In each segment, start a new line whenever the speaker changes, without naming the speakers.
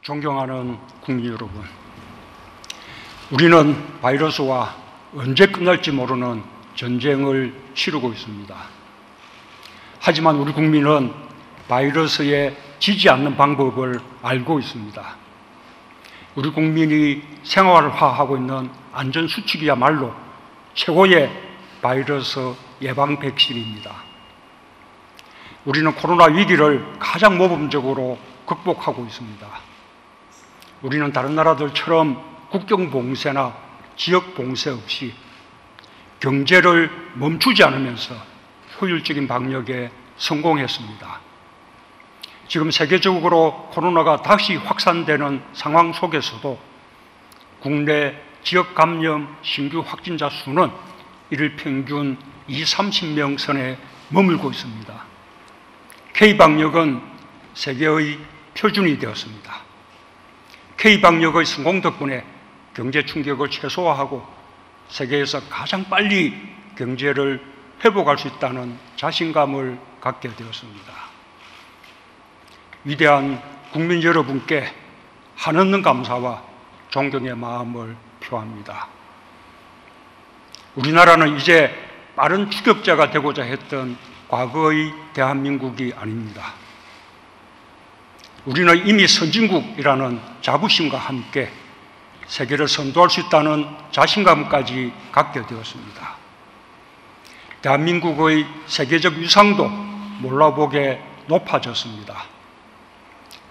존경하는 국민 여러분, 우리는 바이러스와 언제 끝날지 모르는 전쟁을 치르고 있습니다. 하지만 우리 국민은 바이러스에 지지 않는 방법을 알고 있습니다. 우리 국민이 생활화하고 있는 안전수칙이야말로 최고의 바이러스 예방 백신입니다. 우리는 코로나 위기를 가장 모범적으로 극복하고 있습니다. 우리는 다른 나라들처럼 국경 봉쇄나 지역 봉쇄 없이 경제를 멈추지 않으면서 효율적인 방역에 성공했습니다. 지금 세계적으로 코로나가 다시 확산되는 상황 속에서도 국내 지역 감염 신규 확진자 수는 일 평균 20-30명 선에 머물고 있습니다. K방역은 세계의 표준이 되었습니다. K방역의 성공 덕분에 경제 충격을 최소화하고 세계에서 가장 빨리 경제를 회복할 수 있다는 자신감을 갖게 되었습니다. 위대한 국민 여러분께 한없는 감사와 존경의 마음을 표합니다. 우리나라는 이제 빠른 추격자가 되고자 했던 과거의 대한민국이 아닙니다. 우리는 이미 선진국이라는 자부심과 함께 세계를 선도할 수 있다는 자신감까지 갖게 되었습니다. 대한민국의 세계적 위상도 몰라보게 높아졌습니다.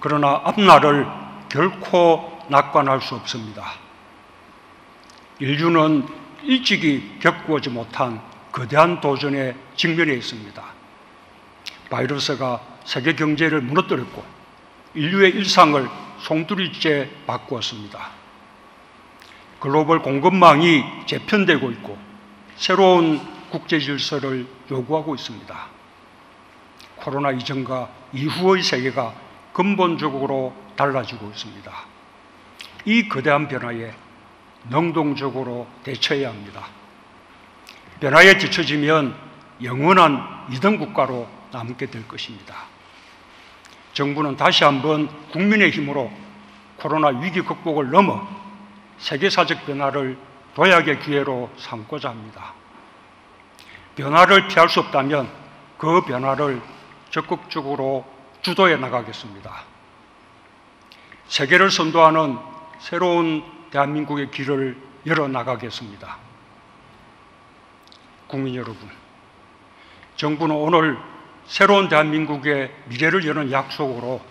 그러나 앞날을 결코 낙관할 수 없습니다. 인류는 일찍이 겪어오지 못한 거대한 도전에 직면해 있습니다. 바이러스가 세계 경제를 무너뜨렸고 인류의 일상을 송두리째 바꾸었습니다. 글로벌 공급망이 재편되고 있고 새로운 국제 질서를 요구하고 있습니다. 코로나 이전과 이후의 세계가 근본적으로 달라지고 있습니다. 이 거대한 변화에 능동적으로 대처해야 합니다. 변화에 뒤처지면 영원한 2등 국가로 남게 될 것입니다. 정부는 다시 한번 국민의 힘으로 코로나 위기 극복을 넘어 세계사적 변화를 도약의 기회로 삼고자 합니다. 변화를 피할 수 없다면 그 변화를 적극적으로 주도해 나가겠습니다. 세계를 선도하는 새로운 대한민국의 길을 열어 나가겠습니다. 국민 여러분, 정부는 오늘 새로운 대한민국의 미래를 여는 약속으로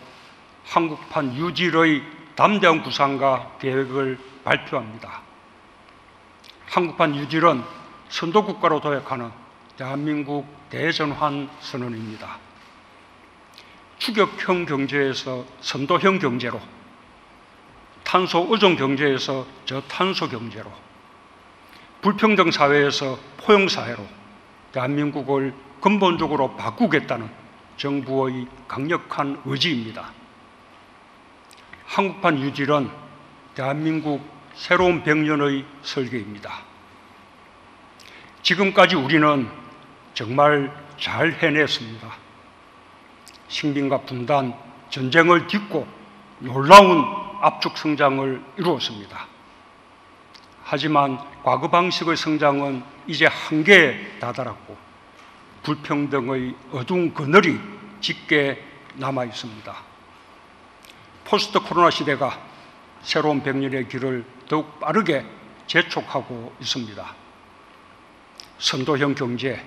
한국판 유질의 담대한 구상과 계획을 발표합니다. 한국판 유질은 선도국가로 도약하는 대한민국 대전환 선언입니다. 추격형 경제에서 선도형 경제로, 탄소 의존 경제에서 저탄소 경제로, 불평등 사회에서 포용 사회로 대한민국을 근본적으로 바꾸겠다는 정부의 강력한 의지입니다. 한국판 유질은 대한민국 새로운 100년의 설계입니다. 지금까지 우리는 정말 잘 해냈습니다. 식민과 분단, 전쟁을 딛고 놀라운 압축 성장을 이루었습니다. 하지만 과거 방식의 성장은 이제 한계에 다다랐고 불평등의 어두운 그늘이 짙게 남아 있습니다. 포스트 코로나 시대가 새로운 100년의 길을 더욱 빠르게 재촉하고 있습니다. 선도형 경제,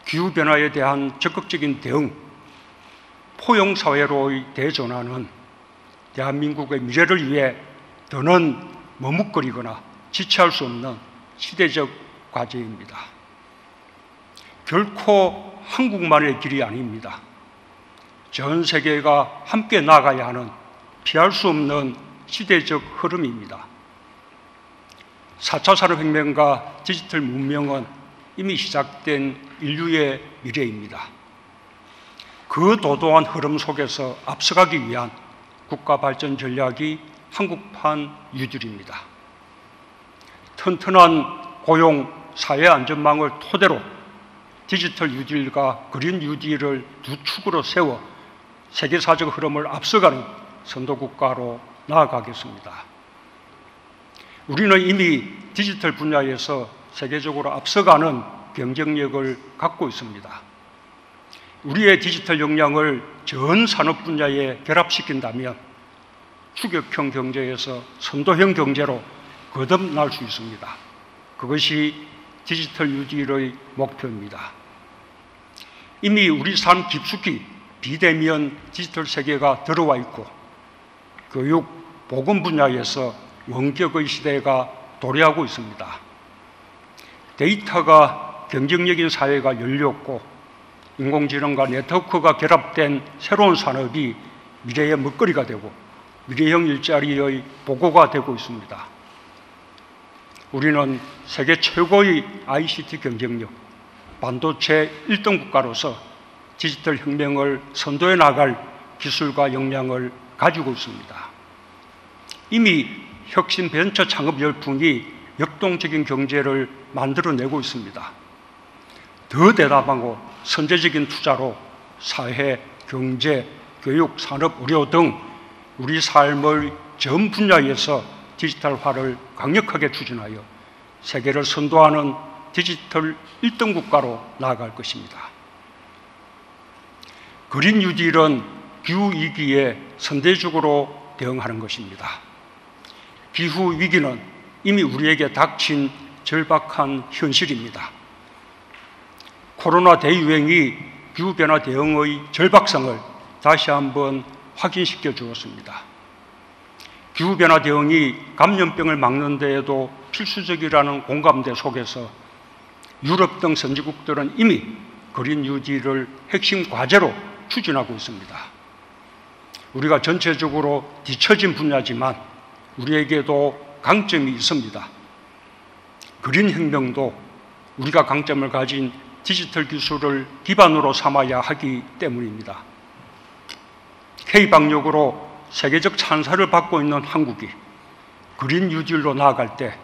기후변화에 대한 적극적인 대응, 포용사회로의 대전환은 대한민국의 미래를 위해 더는 머뭇거리거나 지체할 수 없는 시대적 과제입니다. 결코 한국만의 길이 아닙니다. 전 세계가 함께 나아가야 하는 피할 수 없는 시대적 흐름입니다. 4차 산업혁명과 디지털 문명은 이미 시작된 인류의 미래입니다. 그 도도한 흐름 속에서 앞서가기 위한 국가 발전 전략이 한국판 유질입니다. 튼튼한 고용, 사회 안전망을 토대로 디지털 유질과 그린 유질을 두 축으로 세워 세계사적 흐름을 앞서가는 선도국가로 나아가겠습니다. 우리는 이미 디지털 분야에서 세계적으로 앞서가는 경쟁력을 갖고 있습니다. 우리의 디지털 역량을 전 산업 분야에 결합시킨다면 추격형 경제에서 선도형 경제로 거듭날 수 있습니다. 그것이 디지털 뉴딜의 목표입니다. 이미 우리 삶 깊숙이 비대면 디지털 세계가 들어와 있고 교육, 보건 분야에서 원격의 시대가 도래하고 있습니다. 데이터가 경쟁력인 사회가 열렸고 인공지능과 네트워크가 결합된 새로운 산업이 미래의 먹거리가 되고 미래형 일자리의 보고가 되고 있습니다. 우리는 세계 최고의 ICT 경쟁력, 반도체 1등 국가로서 디지털 혁명을 선도해 나갈 기술과 역량을 가지고 있습니다. 이미 혁신 벤처 창업 열풍이 역동적인 경제를 만들어내고 있습니다. 더 대담하고 선제적인 투자로 사회, 경제, 교육, 산업, 의료 등 우리 삶의 전 분야에서 디지털화를 강력하게 추진하여 세계를 선도하는 디지털 1등 국가로 나아갈 것입니다. 그린 뉴딜은 기후위기에 선제적으로 대응하는 것입니다. 기후위기는 이미 우리에게 닥친 절박한 현실입니다. 코로나 대유행이 기후변화 대응의 절박성을 다시 한번 확인시켜 주었습니다. 기후변화 대응이 감염병을 막는 데에도 필수적이라는 공감대 속에서 유럽 등 선진국들은 이미 그린 뉴딜을 핵심 과제로 추진하고 있습니다. 우리가 전체적으로 뒤처진 분야지만 우리에게도 강점이 있습니다. 그린 혁명도 우리가 강점을 가진 디지털 기술을 기반으로 삼아야 하기 때문입니다. K방역으로 세계적 찬사를 받고 있는 한국이 그린 뉴딜로 나아갈 때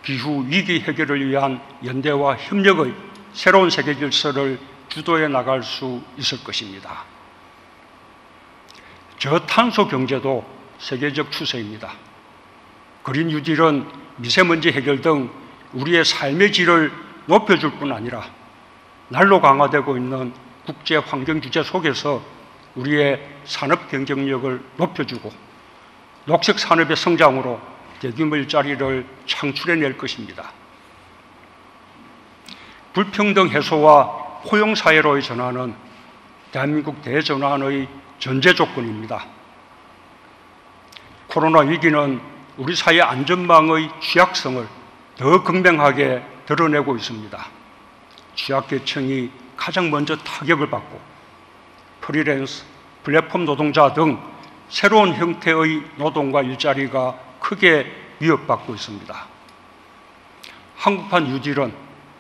기후 위기 해결을 위한 연대와 협력의 새로운 세계 질서를 주도해 나갈 수 있을 것입니다. 저탄소 경제도 세계적 추세입니다. 그린 뉴딜은 미세먼지 해결 등 우리의 삶의 질을 높여줄 뿐 아니라 날로 강화되고 있는 국제 환경 규제 속에서 우리의 산업 경쟁력을 높여주고 녹색 산업의 성장으로 대규모 일자리를 창출해낼 것입니다. 불평등 해소와 포용사회로의 전환은 대한민국 대전환의 전제 조건입니다. 코로나 위기는 우리 사회 안전망의 취약성을 더 극명하게 드러내고 있습니다. 취약계층이 가장 먼저 타격을 받고 프리랜서, 플랫폼 노동자 등 새로운 형태의 노동과 일자리가 크게 위협받고 있습니다. 한국판 뉴딜은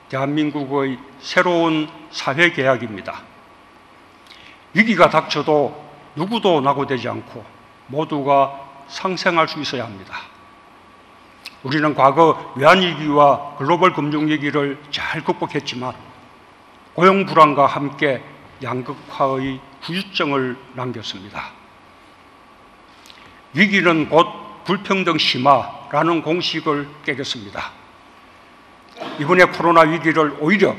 대한민국의 새로운 사회계약입니다. 위기가 닥쳐도 누구도 낙오되지 않고 모두가 상생할 수 있어야 합니다. 우리는 과거 외환위기와 글로벌 금융위기를 잘 극복했지만 고용 불안과 함께 양극화의 후유증을 남겼습니다. 위기는 곧 불평등 심화라는 공식을 깨겠습니다. 이번에 코로나 위기를 오히려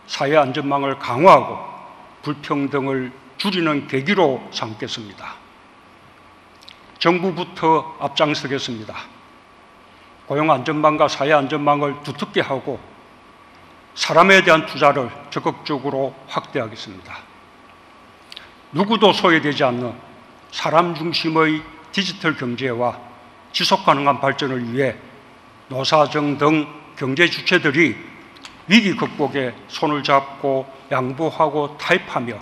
사회 안전망을 강화하고 불평등을 줄이는 계기로 삼겠습니다. 정부부터 앞장서겠습니다. 고용 안전망과 사회 안전망을 두텁게 하고 사람에 대한 투자를 적극적으로 확대하겠습니다. 누구도 소외되지 않는 사람 중심의 디지털 경제와 지속 가능한 발전을 위해 노사정 등 경제 주체들이 위기 극복에 손을 잡고 양보하고 타협하며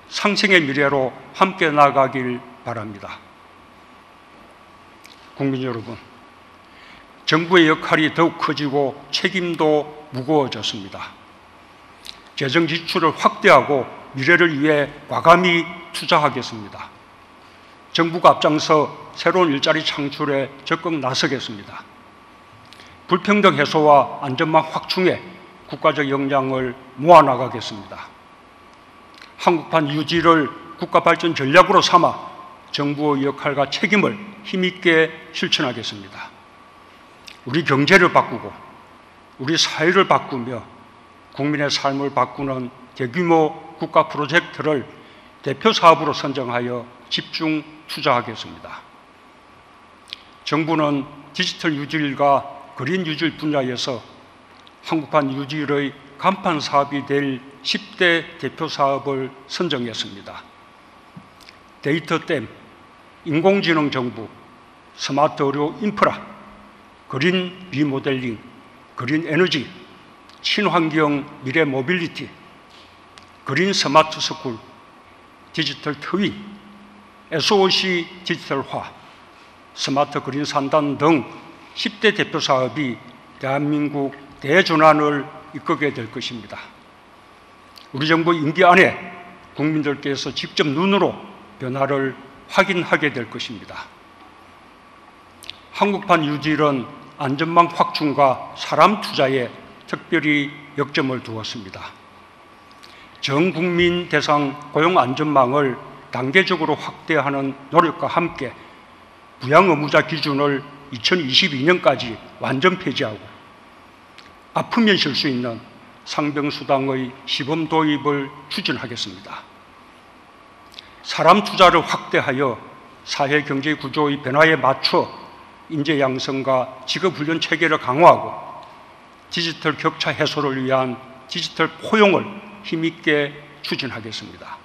상생의 미래로 함께 나가길 바랍니다. 국민 여러분, 정부의 역할이 더욱 커지고 책임도 무거워졌습니다. 재정 지출을 확대하고 미래를 위해 과감히 투자하겠습니다. 정부가 앞장서 새로운 일자리 창출에 적극 나서겠습니다. 불평등 해소와 안전망 확충에 국가적 역량을 모아나가겠습니다. 한국판 뉴딜을 국가 발전 전략으로 삼아 정부의 역할과 책임을 힘있게 실천하겠습니다. 우리 경제를 바꾸고 우리 사회를 바꾸며 국민의 삶을 바꾸는 대규모 국가 프로젝트를 대표 사업으로 선정하여 집중 투자하겠습니다. 정부는 디지털 유질과 그린 유질 분야에서 한국판 유질의 간판 사업이 될 10대 대표 사업을 선정했습니다. 데이터댐, 인공지능 정부, 스마트 의료 인프라, 그린 리모델링, 그린 에너지, 친환경 미래 모빌리티, 그린 스마트 스쿨, 디지털 트윈, SOC 디지털화, 스마트 그린 산단 등 10대 대표 사업이 대한민국 대전환을 이끌게 될 것입니다. 우리 정부 임기 안에 국민들께서 직접 눈으로 변화를 확인하게 될 것입니다. 한국판 유질은 안전망 확충과 사람 투자에 특별히 역점을 두었습니다. 전 국민 대상 고용 안전망을 단계적으로 확대하는 노력과 함께 부양 의무자 기준을 2022년까지 완전 폐지하고 아프면 쉴 수 있는 상병수당의 시범 도입을 추진하겠습니다. 사람 투자를 확대하여 사회 경제 구조의 변화에 맞춰 인재 양성과 직업 훈련 체계를 강화하고 디지털 격차 해소를 위한 디지털 포용을 힘있게 추진하겠습니다.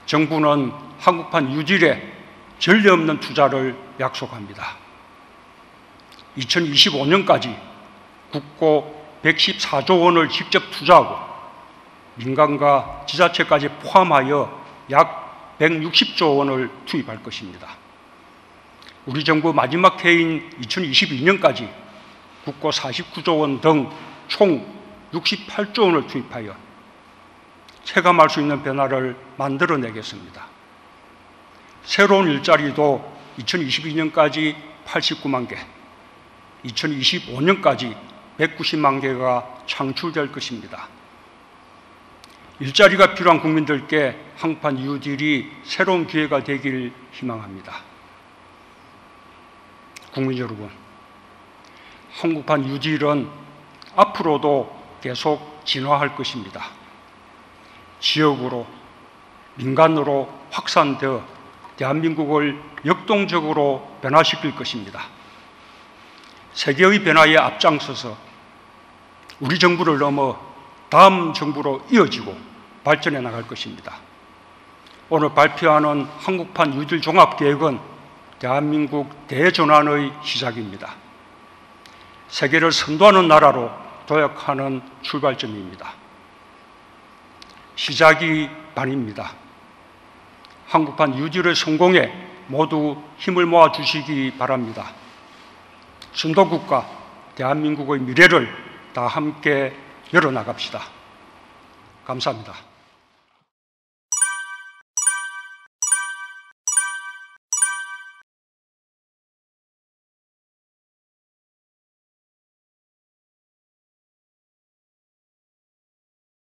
정부는 한국판 유질에 전례 없는 투자를 약속합니다. 2025년까지 국고 114조 원을 직접 투자하고 민간과 지자체까지 포함하여 약 160조 원을 투입할 것입니다. 우리 정부 마지막 해인 2022년까지 국고 49조 원 등 총 68조 원을 투입하여 체감할 수 있는 변화를 만들어내겠습니다. 새로운 일자리도 2022년까지 89만 개, 2025년까지 190만 개가 창출될 것입니다. 일자리가 필요한 국민들께 한국판 뉴딜이 새로운 기회가 되길 희망합니다. 국민 여러분, 한국판 뉴딜은 앞으로도 계속 진화할 것입니다. 지역으로, 민간으로 확산되어 대한민국을 역동적으로 변화시킬 것입니다. 세계의 변화에 앞장서서 우리 정부를 넘어 다음 정부로 이어지고 발전해 나갈 것입니다. 오늘 발표하는 한국판 뉴딜 종합계획은 대한민국 대전환의 시작입니다. 세계를 선도하는 나라로 도약하는 출발점입니다. 시작이 반입니다. 한국판 뉴딜의 성공에 모두 힘을 모아 주시기 바랍니다. 선도국가 대한민국의 미래를 다 함께 열어나갑시다. 감사합니다.